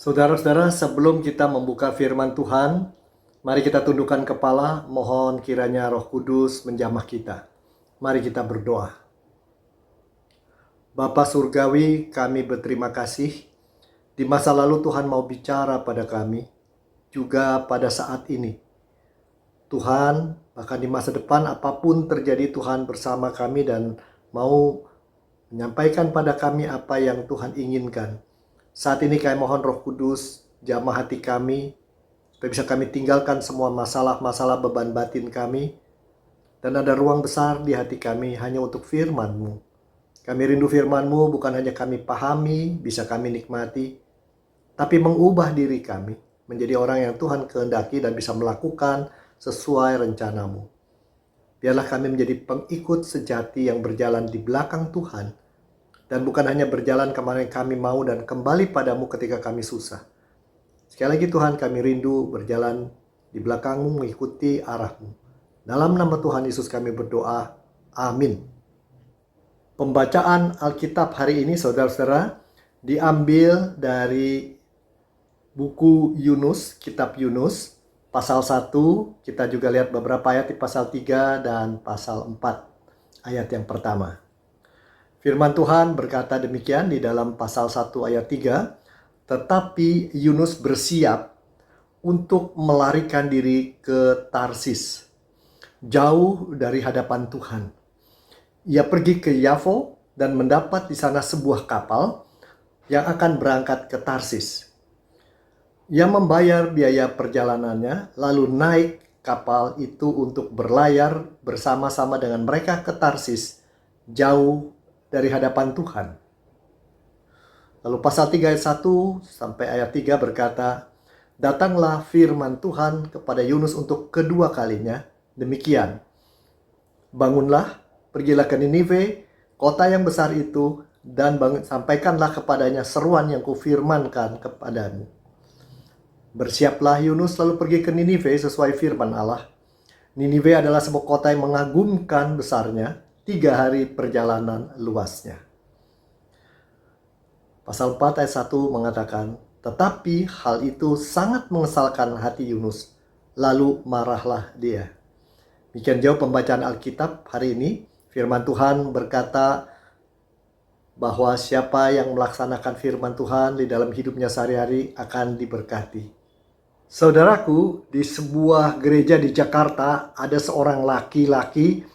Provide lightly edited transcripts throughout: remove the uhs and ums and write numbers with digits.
Saudara-saudara, sebelum kita membuka firman Tuhan, mari kita tundukkan kepala, mohon kiranya Roh Kudus menjamah kita. Mari kita berdoa. Bapa Surgawi, kami berterima kasih. Di masa lalu Tuhan mau bicara pada kami, juga pada saat ini. Tuhan, bahkan di masa depan apapun terjadi, Tuhan bersama kami dan mau menyampaikan pada kami apa yang Tuhan inginkan. Saat ini kami mohon Roh Kudus jamah hati kami, supaya bisa kami tinggalkan semua masalah-masalah beban batin kami, dan ada ruang besar di hati kami hanya untuk firman-Mu. Kami rindu firman-Mu bukan hanya kami pahami, bisa kami nikmati, tapi mengubah diri kami menjadi orang yang Tuhan kehendaki dan bisa melakukan sesuai rencana-Mu. Biarlah kami menjadi pengikut sejati yang berjalan di belakang Tuhan, dan bukan hanya berjalan kemana kami mau dan kembali padamu ketika kami susah. Sekali lagi Tuhan, kami rindu berjalan di belakang-Mu, mengikuti arah-Mu. Dalam nama Tuhan Yesus kami berdoa. Amin. Pembacaan Alkitab hari ini, saudara-saudara, diambil dari buku Yunus, kitab Yunus, pasal 1. Kita juga lihat beberapa ayat di pasal 3 dan pasal 4, ayat yang pertama. Firman Tuhan berkata demikian di dalam pasal 1 ayat 3, tetapi Yunus bersiap untuk melarikan diri ke Tarsis, jauh dari hadapan Tuhan. Ia pergi ke Yafo dan mendapat di sana sebuah kapal yang akan berangkat ke Tarsis. Ia membayar biaya perjalanannya, lalu naik kapal itu untuk berlayar bersama-sama dengan mereka ke Tarsis, jauh dari hadapan Tuhan. Lalu pasal 3 ayat 1 sampai ayat 3 berkata, datanglah firman Tuhan kepada Yunus untuk kedua kalinya, demikian. Bangunlah, pergilah ke Ninive, kota yang besar itu, dan sampaikanlah kepadanya seruan yang kufirmankan kepadamu. Bersiaplah Yunus lalu pergi ke Ninive sesuai firman Allah. Ninive adalah sebuah kota yang mengagumkan besarnya, 3 hari perjalanan luasnya. Pasal 4 ayat 1 mengatakan, tetapi hal itu sangat mengesalkan hati Yunus, lalu marahlah dia. Demikian jauh pembacaan Alkitab hari ini. Firman Tuhan berkata bahwa siapa yang melaksanakan firman Tuhan di dalam hidupnya sehari-hari akan diberkati. Saudaraku, di sebuah gereja di Jakarta ada seorang laki-laki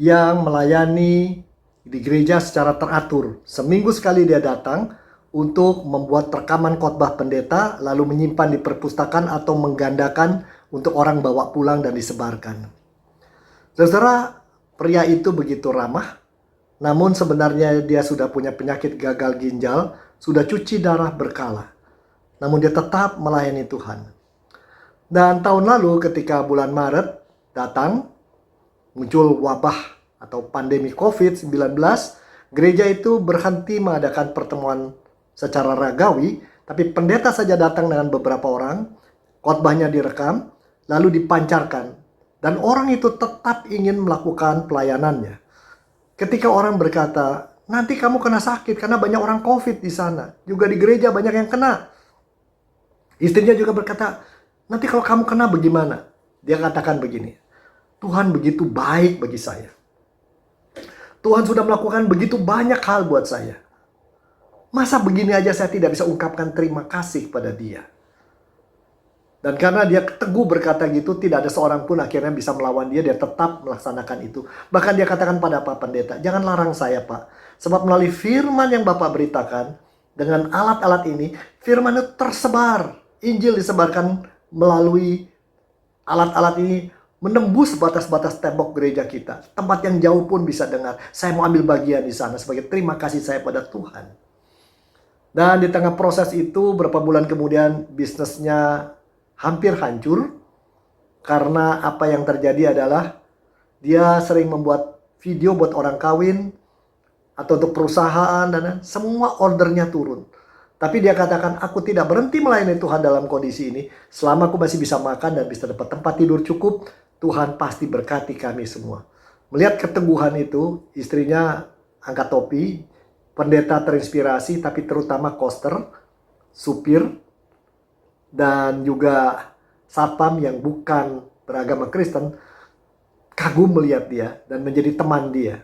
yang melayani di gereja secara teratur. Seminggu sekali dia datang untuk membuat rekaman khotbah pendeta, lalu menyimpan di perpustakaan atau menggandakan untuk orang bawa pulang dan disebarkan. Saudara, pria itu begitu ramah, namun sebenarnya dia sudah punya penyakit gagal ginjal, sudah cuci darah berkala. Namun dia tetap melayani Tuhan. Dan tahun lalu ketika bulan Maret datang, muncul wabah atau pandemi COVID-19, gereja itu berhenti mengadakan pertemuan secara ragawi, tapi pendeta saja datang dengan beberapa orang, khotbahnya direkam, lalu dipancarkan. Dan orang itu tetap ingin melakukan pelayanannya. Ketika orang berkata, nanti kamu kena sakit karena banyak orang COVID di sana. Juga di gereja banyak yang kena. Istrinya juga berkata, nanti kalau kamu kena bagaimana? Dia katakan begini, Tuhan begitu baik bagi saya. Tuhan sudah melakukan begitu banyak hal buat saya. Masa begini aja saya tidak bisa ungkapkan terima kasih pada dia. Dan karena dia teguh berkata gitu, tidak ada seorang pun akhirnya bisa melawan dia. Dia tetap melaksanakan itu. Bahkan dia katakan pada Pak Pendeta, jangan larang saya Pak. Sebab melalui firman yang Bapak beritakan, dengan alat-alat ini, firman itu tersebar. Injil disebarkan melalui alat-alat ini, menembus batas-batas tembok gereja kita. Tempat yang jauh pun bisa dengar. Saya mau ambil bagian di sana sebagai terima kasih saya pada Tuhan. Dan di tengah proses itu, beberapa bulan kemudian bisnisnya hampir hancur. Karena apa yang terjadi adalah dia sering membuat video buat orang kawin atau untuk perusahaan, dan semua ordernya turun. Tapi dia katakan, aku tidak berhenti melayani Tuhan dalam kondisi ini. Selama aku masih bisa makan dan bisa dapat tempat tidur cukup, Tuhan pasti berkati kami semua. Melihat keteguhan itu, istrinya angkat topi. Pendeta terinspirasi, tapi terutama koster, supir, dan juga satpam yang bukan beragama Kristen kagum melihat dia dan menjadi teman dia.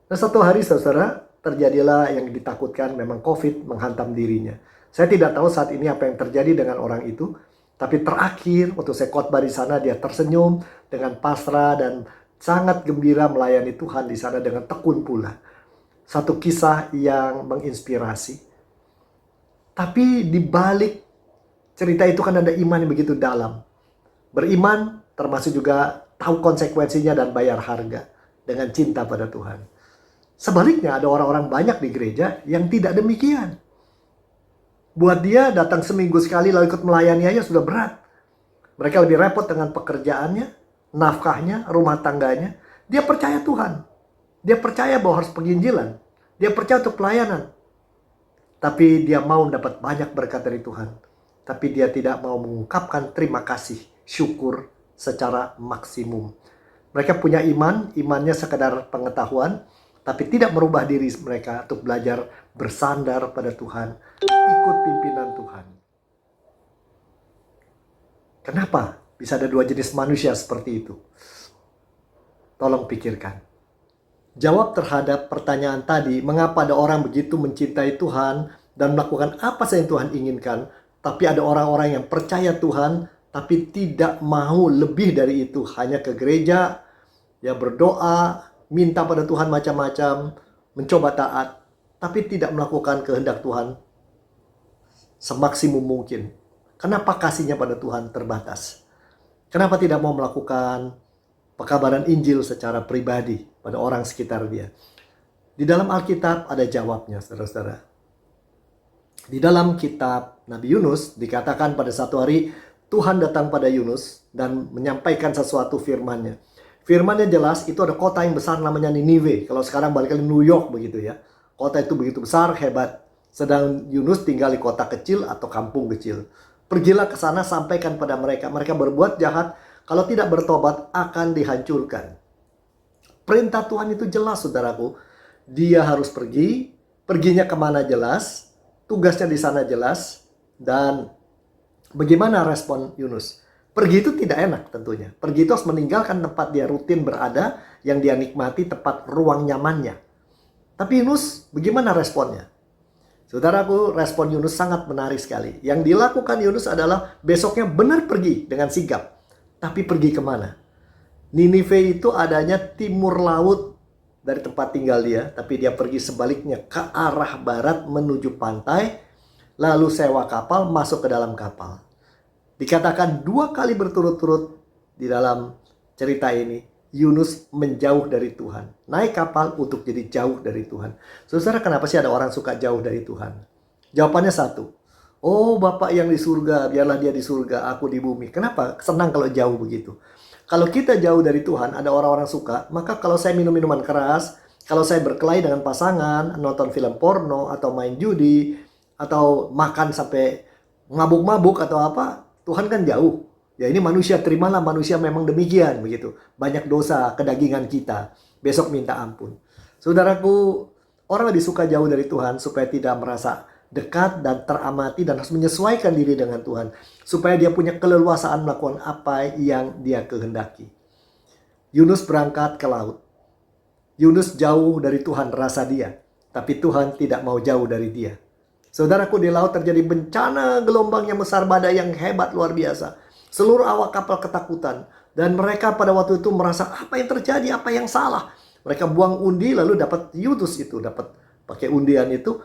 Dan satu hari saudara, terjadilah yang ditakutkan, memang COVID menghantam dirinya. Saya tidak tahu saat ini apa yang terjadi dengan orang itu, tapi terakhir waktu saya khotbah di sana dia tersenyum dengan pasrah dan sangat gembira melayani Tuhan di sana dengan tekun pula. Satu kisah yang menginspirasi. Tapi di balik cerita itu kan ada iman yang begitu dalam. Beriman termasuk juga tahu konsekuensinya dan bayar harga dengan cinta pada Tuhan. Sebaliknya ada orang-orang banyak di gereja yang tidak demikian. Buat dia datang seminggu sekali lalu ikut melayani aja sudah berat. Mereka lebih repot dengan pekerjaannya, nafkahnya, rumah tangganya. Dia percaya Tuhan. Dia percaya bahwa harus penginjilan. Dia percaya untuk pelayanan. Tapi dia mau dapat banyak berkat dari Tuhan. Tapi dia tidak mau mengungkapkan terima kasih, syukur secara maksimum. Mereka punya iman, imannya sekedar pengetahuan, tapi tidak merubah diri mereka untuk belajar bersandar pada Tuhan, ikut pimpinan Tuhan. Kenapa bisa ada dua jenis manusia seperti itu? Tolong pikirkan. Jawab terhadap pertanyaan tadi, mengapa ada orang begitu mencintai Tuhan dan melakukan apa saja yang Tuhan inginkan, tapi ada orang-orang yang percaya Tuhan, tapi tidak mau lebih dari itu, hanya ke gereja, ya berdoa, minta pada Tuhan macam-macam, mencoba taat, tapi tidak melakukan kehendak Tuhan semaksimum mungkin. Kenapa kasihnya pada Tuhan terbatas? Kenapa tidak mau melakukan pekabaran Injil secara pribadi pada orang sekitar dia? Di dalam Alkitab ada jawabnya, saudara-saudara. Di dalam kitab Nabi Yunus dikatakan pada satu hari Tuhan datang pada Yunus dan menyampaikan sesuatu firman-Nya. Firman-Nya jelas, itu ada kota yang besar namanya Niniwe. Kalau sekarang balik ke New York begitu ya. Kota itu begitu besar, hebat. Sedang Yunus tinggal di kota kecil atau kampung kecil. Pergilah ke sana, sampaikan pada mereka. Mereka berbuat jahat, kalau tidak bertobat akan dihancurkan. Perintah Tuhan itu jelas, saudaraku. Dia harus pergi, perginya kemana jelas, tugasnya di sana jelas, dan bagaimana respon Yunus? Pergi itu tidak enak tentunya. Pergi itu harus meninggalkan tempat dia rutin berada, yang dia nikmati, tempat ruang nyamannya. Tapi Yunus, bagaimana responnya? Saudaraku, respon Yunus sangat menarik sekali. Yang dilakukan Yunus adalah besoknya benar pergi dengan sigap. Tapi pergi kemana? Ninive itu adanya timur laut dari tempat tinggal dia. Tapi dia pergi sebaliknya ke arah barat menuju pantai. Lalu sewa kapal, masuk ke dalam kapal. Dikatakan 2 kali berturut-turut di dalam cerita ini. Yunus menjauh dari Tuhan. Naik kapal untuk jadi jauh dari Tuhan. Saudara, kenapa sih ada orang suka jauh dari Tuhan? Jawabannya satu. Oh, Bapak yang di surga, biarlah dia di surga, aku di bumi. Kenapa? Senang kalau jauh begitu. Kalau kita jauh dari Tuhan, ada orang-orang suka, maka kalau saya minum minuman keras, kalau saya berkelahi dengan pasangan, nonton film porno, atau main judi, atau makan sampai mabuk-mabuk atau apa, Tuhan kan jauh. Ya ini manusia, terimalah manusia memang demikian begitu. Banyak dosa kedagingan kita. Besok minta ampun. Saudaraku, orang lebih suka jauh dari Tuhan supaya tidak merasa dekat dan teramati dan harus menyesuaikan diri dengan Tuhan. Supaya dia punya keleluasaan melakukan apa yang dia kehendaki. Yunus berangkat ke laut. Yunus jauh dari Tuhan rasa dia. Tapi Tuhan tidak mau jauh dari dia. Saudaraku, di laut terjadi bencana gelombang yang besar, badai yang hebat luar biasa. Seluruh awak kapal ketakutan. Dan mereka pada waktu itu merasa apa yang terjadi, apa yang salah. Mereka buang undi lalu dapat Yunus itu. Dapat pakai undian itu.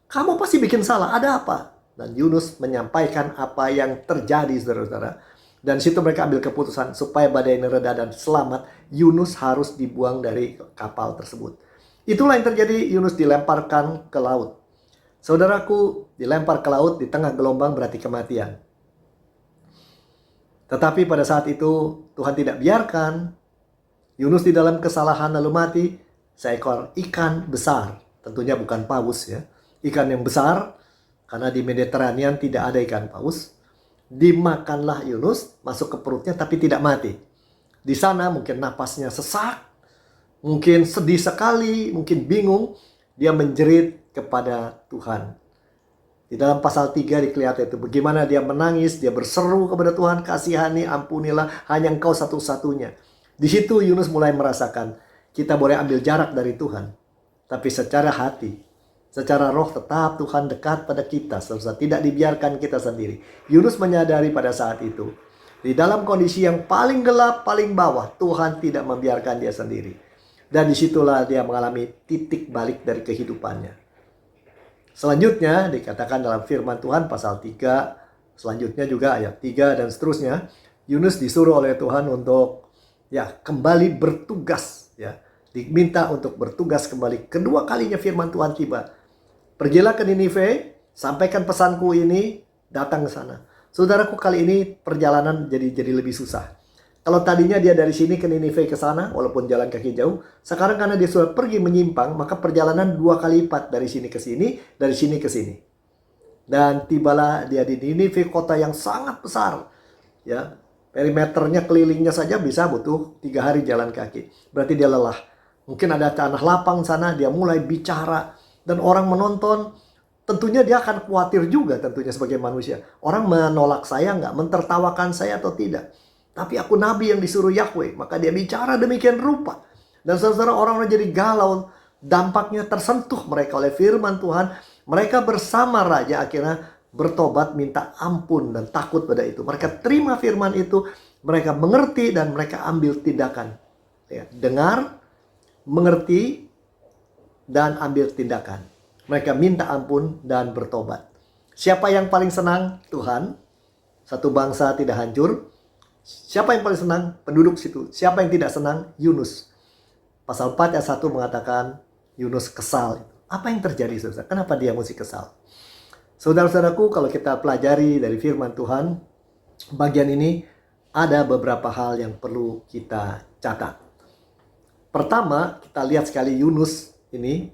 Kamu pasti bikin salah, ada apa? Dan Yunus menyampaikan apa yang terjadi, saudara-saudara. Dan situ mereka ambil keputusan supaya badai ini reda dan selamat. Yunus harus dibuang dari kapal tersebut. Itulah yang terjadi, Yunus dilemparkan ke laut. Saudaraku, dilempar ke laut di tengah gelombang berarti kematian. Tetapi pada saat itu Tuhan tidak biarkan Yunus di dalam kesalahan lalu mati. Seekor ikan besar, tentunya bukan paus ya, ikan yang besar, karena di Mediterranean tidak ada ikan paus. Dimakanlah Yunus, masuk ke perutnya tapi tidak mati. Di sana mungkin napasnya sesak, mungkin sedih sekali, mungkin bingung. Dia menjerit kepada Tuhan. Di dalam pasal 3 dikelihatan itu bagaimana dia menangis, dia berseru kepada Tuhan, kasihani, ampunilah, hanya Engkau satu-satunya. Di situ Yunus mulai merasakan kita boleh ambil jarak dari Tuhan, tapi secara hati, secara roh tetap Tuhan dekat pada kita, saudara, tidak dibiarkan kita sendiri. Yunus menyadari pada saat itu, di dalam kondisi yang paling gelap, paling bawah, Tuhan tidak membiarkan dia sendiri. Dan disitulah dia mengalami titik balik dari kehidupannya. Selanjutnya dikatakan dalam firman Tuhan pasal 3, selanjutnya juga ayat 3 dan seterusnya, Yunus disuruh oleh Tuhan untuk kembali bertugas, diminta untuk bertugas kembali. Kedua kalinya firman Tuhan tiba. Pergilah ke Ninive, sampaikan pesanku ini, datang ke sana. Saudaraku, kali ini perjalanan jadi lebih susah. Kalau tadinya dia dari sini ke Ninive ke sana, walaupun jalan kaki jauh, sekarang karena dia sudah pergi menyimpang, maka perjalanan 2 kali lipat dari sini ke sini, dari sini ke sini. Dan tibalah dia di Ninive, kota yang sangat besar. Perimeternya, kelilingnya saja bisa butuh 3 hari jalan kaki. Berarti dia lelah. Mungkin ada tanah lapang sana, dia mulai bicara. Dan orang menonton, tentunya dia akan khawatir juga tentunya sebagai manusia. Orang menolak saya nggak, mentertawakan saya atau tidak. Tapi aku nabi yang disuruh Yahweh. Maka dia bicara demikian rupa. Dan saudara, orang-orang jadi galau. Dampaknya tersentuh mereka oleh firman Tuhan. Mereka bersama raja akhirnya bertobat, minta ampun dan takut pada itu. Mereka terima firman itu. Mereka mengerti dan mereka ambil tindakan. Dengar, mengerti, dan ambil tindakan. Mereka minta ampun dan bertobat. Siapa yang paling senang? Tuhan. Satu bangsa tidak hancur. Siapa yang paling senang? Penduduk situ. Siapa yang tidak senang? Yunus. Pasal 4 ayat 1 mengatakan Yunus kesal. Apa yang terjadi, saudara? Kenapa dia mesti kesal? Saudara-saudaraku, kalau kita pelajari dari firman Tuhan, bagian ini ada beberapa hal yang perlu kita catat. Pertama, kita lihat sekali Yunus ini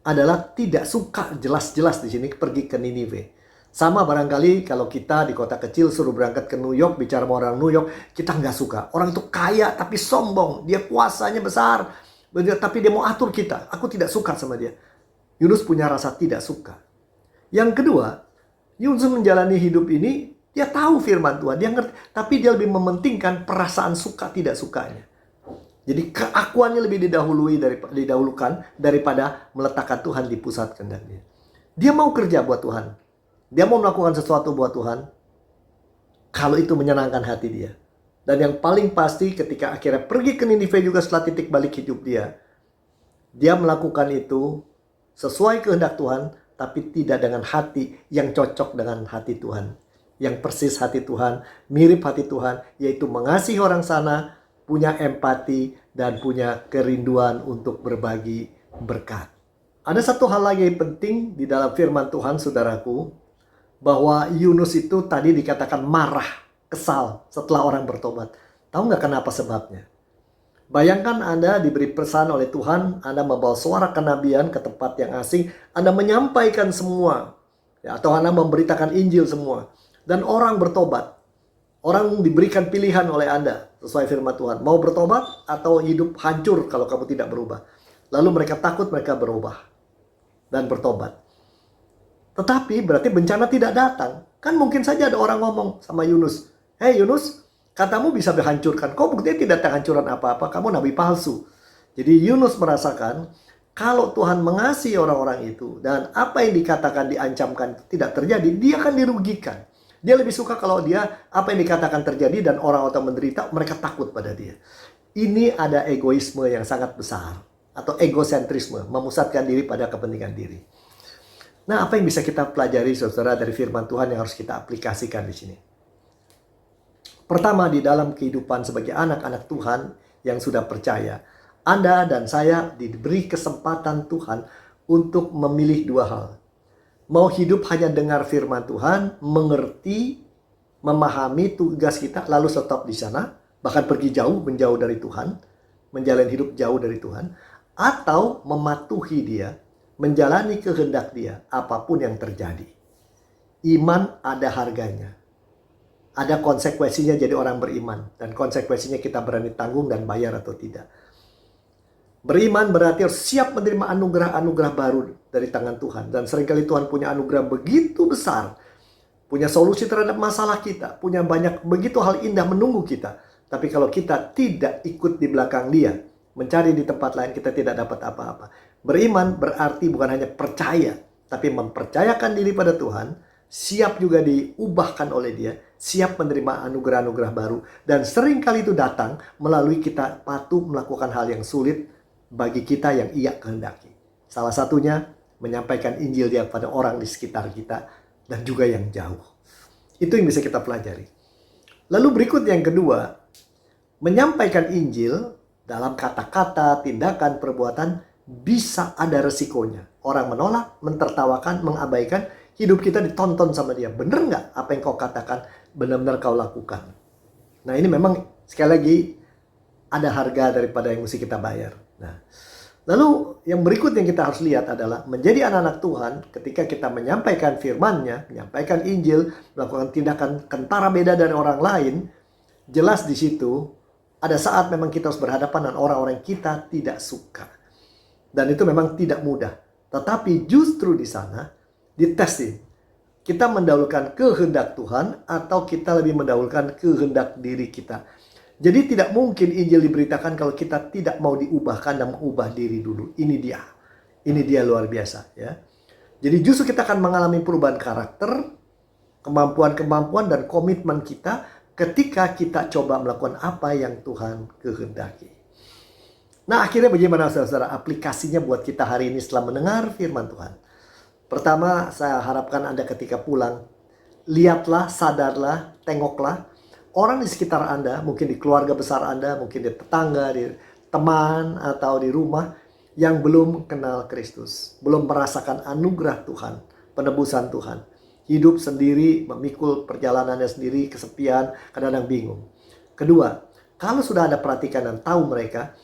adalah tidak suka jelas-jelas di sini pergi ke Ninive. Sama barangkali kalau kita di kota kecil suruh berangkat ke New York, bicara sama orang New York, kita nggak suka. Orang itu kaya tapi sombong, dia kuasanya besar, tapi dia mau atur kita. Aku tidak suka sama dia. Yunus punya rasa tidak suka. Yang kedua, Yunus menjalani hidup ini, dia tahu firman Tuhan, dia ngerti, tapi dia lebih mementingkan perasaan suka tidak sukanya. Jadi keakuannya lebih didahulukan daripada meletakkan Tuhan di pusat kehendaknya. Dia mau kerja buat Tuhan. Dia mau melakukan sesuatu buat Tuhan kalau itu menyenangkan hati dia. Dan yang paling pasti ketika akhirnya pergi ke Ninive juga setelah titik balik hidup dia, dia melakukan itu sesuai kehendak Tuhan, tapi tidak dengan hati yang cocok dengan hati Tuhan. Yang persis hati Tuhan, mirip hati Tuhan, yaitu mengasihi orang sana, punya empati, dan punya kerinduan untuk berbagi berkat. Ada satu hal lagi yang penting di dalam firman Tuhan, saudaraku, bahwa Yunus itu tadi dikatakan marah, kesal setelah orang bertobat. Tahu nggak kenapa sebabnya? Bayangkan Anda diberi pesan oleh Tuhan, Anda membawa suara kenabian ke tempat yang asing, Anda menyampaikan semua, atau Anda memberitakan Injil semua, dan orang bertobat. Orang diberikan pilihan oleh Anda sesuai firman Tuhan, mau bertobat atau hidup hancur kalau kamu tidak berubah. Lalu mereka takut, mereka berubah dan bertobat. Tetapi berarti bencana tidak datang. Kan mungkin saja ada orang ngomong sama Yunus, "Hei Yunus, katamu bisa dihancurkan. Kok buktinya tidak ada hancuran apa-apa? Kamu nabi palsu." Jadi Yunus merasakan kalau Tuhan mengasihi orang-orang itu dan apa yang dikatakan diancamkan tidak terjadi, dia akan dirugikan. Dia lebih suka kalau apa yang dikatakan terjadi dan orang atau menderita, mereka takut pada dia. Ini ada egoisme yang sangat besar atau egosentrisme, memusatkan diri pada kepentingan diri. Nah, apa yang bisa kita pelajari, saudara, dari firman Tuhan yang harus kita aplikasikan di sini? Pertama, di dalam kehidupan sebagai anak-anak Tuhan yang sudah percaya, Anda dan saya diberi kesempatan Tuhan untuk memilih 2 hal. Mau hidup hanya dengar firman Tuhan, mengerti, memahami tugas kita, lalu stop di sana, bahkan pergi jauh, menjauh dari Tuhan, menjalani hidup jauh dari Tuhan, atau mematuhi dia, menjalani kehendak dia, apapun yang terjadi. Iman ada harganya. Ada konsekuensinya jadi orang beriman. Dan konsekuensinya kita berani tanggung dan bayar atau tidak. Beriman berarti harus siap menerima anugerah-anugerah baru dari tangan Tuhan. Dan seringkali Tuhan punya anugerah begitu besar. Punya solusi terhadap masalah kita. Punya begitu hal indah menunggu kita. Tapi kalau kita tidak ikut di belakang Dia, mencari di tempat lain, kita tidak dapat apa-apa. Beriman berarti bukan hanya percaya, tapi mempercayakan diri pada Tuhan, siap juga diubahkan oleh Dia, siap menerima anugerah-anugerah baru. Dan seringkali itu datang melalui kita patuh melakukan hal yang sulit bagi kita yang Ia kehendaki. Salah satunya menyampaikan Injil Dia pada orang di sekitar kita dan juga yang jauh. Itu yang bisa kita pelajari. Lalu berikut yang kedua, menyampaikan Injil dalam kata-kata, tindakan, perbuatan bisa ada resikonya. Orang menolak, mentertawakan, mengabaikan, hidup kita ditonton sama dia. Bener nggak apa yang kau katakan benar-benar kau lakukan? Nah ini memang sekali lagi ada harga daripada yang mesti kita bayar. Nah, lalu yang berikut yang kita harus lihat adalah menjadi anak-anak Tuhan ketika kita menyampaikan firman-Nya, menyampaikan Injil, melakukan tindakan kentara beda dari orang lain, jelas di situ ada saat memang kita harus berhadapan dengan orang-orang yang kita tidak suka. Dan itu memang tidak mudah. Tetapi justru di sana ditesting. Kita mendahulukan kehendak Tuhan atau kita lebih mendahulukan kehendak diri kita. Jadi tidak mungkin Injil diberitakan kalau kita tidak mau diubahkan dan mengubah diri dulu. Ini dia. Ini dia luar biasa ya. Jadi justru kita akan mengalami perubahan karakter, kemampuan-kemampuan dan komitmen kita ketika kita coba melakukan apa yang Tuhan kehendaki. Nah akhirnya bagaimana saudara aplikasinya buat kita hari ini setelah mendengar firman Tuhan. Pertama saya harapkan Anda ketika pulang, lihatlah, sadarlah, tengoklah. Orang di sekitar Anda, mungkin di keluarga besar Anda, mungkin di tetangga, di teman, atau di rumah yang belum kenal Kristus. Belum merasakan anugerah Tuhan, penebusan Tuhan. Hidup sendiri, memikul perjalanannya sendiri, kesepian, kadang-kadang bingung. Kedua, kalau sudah ada perhatikan dan tahu mereka,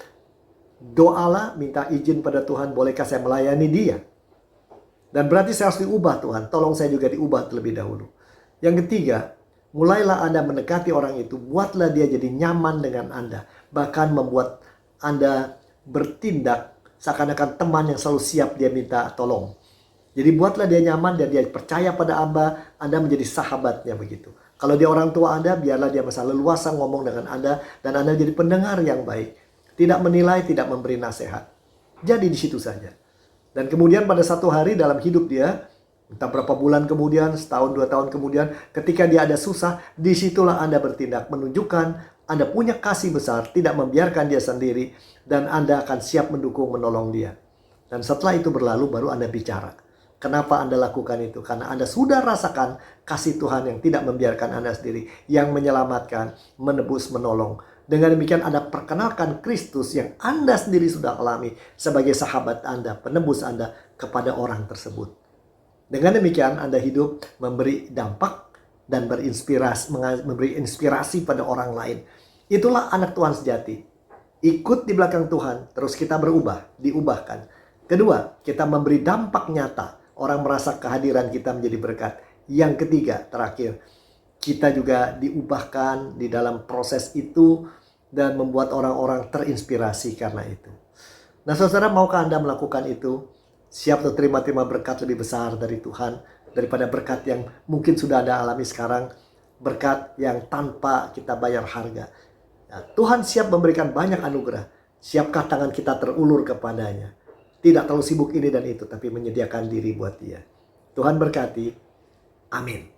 doalah, minta izin pada Tuhan, bolehkah saya melayani dia? Dan berarti saya harus diubah Tuhan, tolong saya juga diubah terlebih dahulu. Yang ketiga, mulailah Anda mendekati orang itu, buatlah dia jadi nyaman dengan Anda. Bahkan membuat Anda bertindak seakan-akan teman yang selalu siap dia minta tolong. Jadi buatlah dia nyaman dan dia percaya pada Anda menjadi sahabatnya begitu. Kalau dia orang tua Anda, biarlah dia bisa leluasa ngomong dengan Anda dan Anda jadi pendengar yang baik. Tidak menilai, tidak memberi nasihat. Jadi di situ saja. Dan kemudian pada satu hari dalam hidup dia, entah berapa bulan kemudian, setahun, 2 tahun kemudian, ketika dia ada susah, disitulah Anda bertindak, menunjukkan Anda punya kasih besar, tidak membiarkan dia sendiri, dan Anda akan siap mendukung, menolong dia. Dan setelah itu berlalu, baru Anda bicara. Kenapa Anda lakukan itu? Karena Anda sudah rasakan kasih Tuhan yang tidak membiarkan Anda sendiri, yang menyelamatkan, menebus, menolong. Dengan demikian Anda perkenalkan Kristus yang Anda sendiri sudah alami sebagai sahabat Anda, penebus Anda kepada orang tersebut. Dengan demikian Anda hidup memberi dampak dan memberi inspirasi pada orang lain. Itulah anak Tuhan sejati. Ikut di belakang Tuhan, terus kita berubah, diubahkan. Kedua, kita memberi dampak nyata. Orang merasa kehadiran kita menjadi berkat. Yang ketiga, terakhir, kita juga diubahkan di dalam proses itu dan membuat orang-orang terinspirasi karena itu. Nah saudara, maukah Anda melakukan itu? Siap untuk terima berkat lebih besar dari Tuhan daripada berkat yang mungkin sudah Anda alami sekarang, berkat yang tanpa kita bayar harga. Nah, Tuhan siap memberikan banyak anugerah. Siapkah tangan kita terulur kepadanya? Tidak terlalu sibuk ini dan itu, tapi menyediakan diri buat dia. Tuhan berkati. Amin.